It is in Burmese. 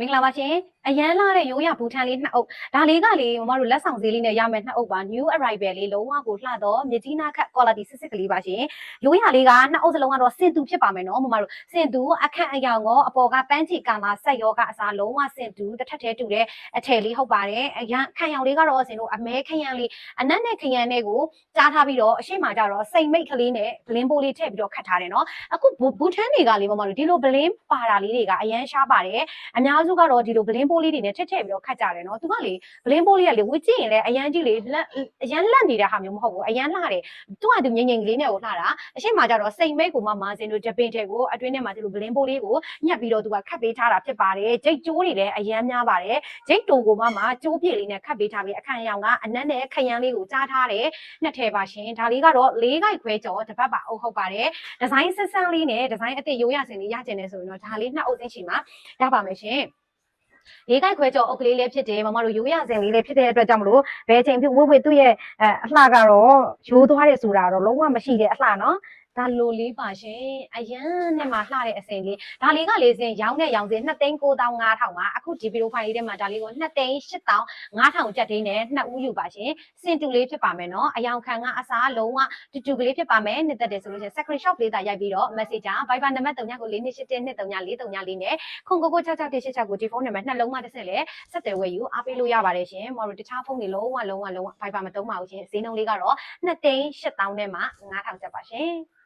မင်္ဂလာပါရှင်အရန်လာတဲ့ရိုးရဘူထန်လေးနှစ်အုပ်ဒါလေးကလေမမတို့လက်ဆောင်ဈေးလေးနဲ့ရမယ်နှစ်အုပ်ပါ new arrival လေးလုံးဝကိုလှတော့မြကြီးနားခတ် quality စစ်စစ်ကလေးပါရှင်ရိုးရလေးကနှစ်အုပ်စလုံးကတော့စင်တူဖြစ်ပါမယ်နော်မမတို့စင်တူအခန့်အယောင်ရောအပေါ်ကပန်းချီကာလာဆက်ရောကအစားလုံးဝစင်တူတစ်ထပ်တည်းတူတဲ့အထည်လေးဟုတ်ပါတယ်အရန်ခန့်ယောင်လေးကတော့စင်တို့အမဲခရမ်းလေးအနက်နဲ့ခရမ်းနဲ့ကိုကြားထားပြီးတော့အရှိမကြတော့စိန်မိတ်ကလေးနဲ့ဘလင်းပိုးလေးထည့်ပြီးတော့ခတ်ထားတယ်နော်အခုဘူထန်တွေကလေမမတို့ဒီလိုဘလင်းပါတာလေးတွေကအရန်ရှားပါတယ်အများစုကတော့ဒီလိုဘလင်းပိုးလေးတွေနဲ့ထည့်ပြီးတော့ခတ်ကြတယ်နော်သူကလေဘလင်းပိုးလေးကလေဝစ်ကြည့်ရင်လည်းအရန်ကြီးလေအရန်လက်နေတဲ့ဟာမျိုးမဟုတ်ဘူးအရန်လှတယ်သူကသူငိမ့်ငိမ့်ကလေးနဲ့ကိုလှတာအရှိမကြတော့စိန်မိတ်ကိုမှမာစင်တို့ဂျပင်တဲ့ကိုအတွင်းထဲမှာဒီလိုဘလင်းပိုးလေးကိုညှက်ပြီးတော့သူကခတ်ပေးထားတာဖြစ်ပါတယ်ဂျိတ်ကျိုးတွေလည်းအရန်များပါတယ်ဂျိတ်တူကိုမှကျိုးပြည့်လေးနဲ့ခတ်ပေးထားပြီးအခန့်ရောင်ကအနက်နဲ့ခရမ်းလေးကိုကြားထားတယ်နှစ်ထည်ပါရှင်ဒါလေးကတော့၄ခိုက်ခွဲကျော်တစ်ပတ်ပါအုပ်ဟုတ်ပါတယ်ဒီဇိုင်းဆန်းဆန်းလေးနဲ့ဒီဇိုင်းအသစ်ရိုးရစင်လေးရကျင်နေဆိုရင်တော့ဒါလေးနှစ်အုပ်သိချင်မှာရပါမယ်ရှင်လေးကိုက်ခွဲကျော်အုပ်ကလေးလေးဖြစ်တယ်မမတို့ရိုးရစင်လေးလေးဖြစ်တဲ့အတွက်ကြောင့်မလို့ဘယ်ချိန်ဖြစ်ဝှက်သူ့ရဲ့အလှကတော့ရိုးသွားတယ်ဆိုတာတော့လုံးဝမရှိတဲ့အလှနော်ဒါလိုလေးပါရှင်အရန်နဲ့မှလှတဲ့အစင်လေးဒါလေးကလေးစင်ရောင်းတဲ့ရောင်စင်2,9500ပါအခုဒီဗီဒီယိုဖိုင်လေးထဲမှာဒါလေးကို2,8500ကျပ်သေးနဲ့2ဦးယူပါရှင်စင်တူလေးဖြစ်ပါမယ်နော်အယောင်ခံကအစားလုံးဝတူကလေးဖြစ်ပါမယ်နှစ်သက်တယ်ဆိုလို့ရှင် screenshot လေးသာရိုက်ပြီးတော့ message က Viber နံပါတ်3ညကို428123434နဲ့ခု9 966ကိုဒီဖုန်းနံပါတ်နှလုံးမတစ်ဆင့်လဲဆက်သွယ်ဝယ်ယူအားပေးလို့ရပါတယ်ရှင်မော်တို့တခြားဖုန်းတွေလုံးဝ Viber မသုံးပါဘူးရှင်ဈေးနှုန်းလေးကတော့2,8000ထဲမှာ9,000ကျပ်ပါရှင်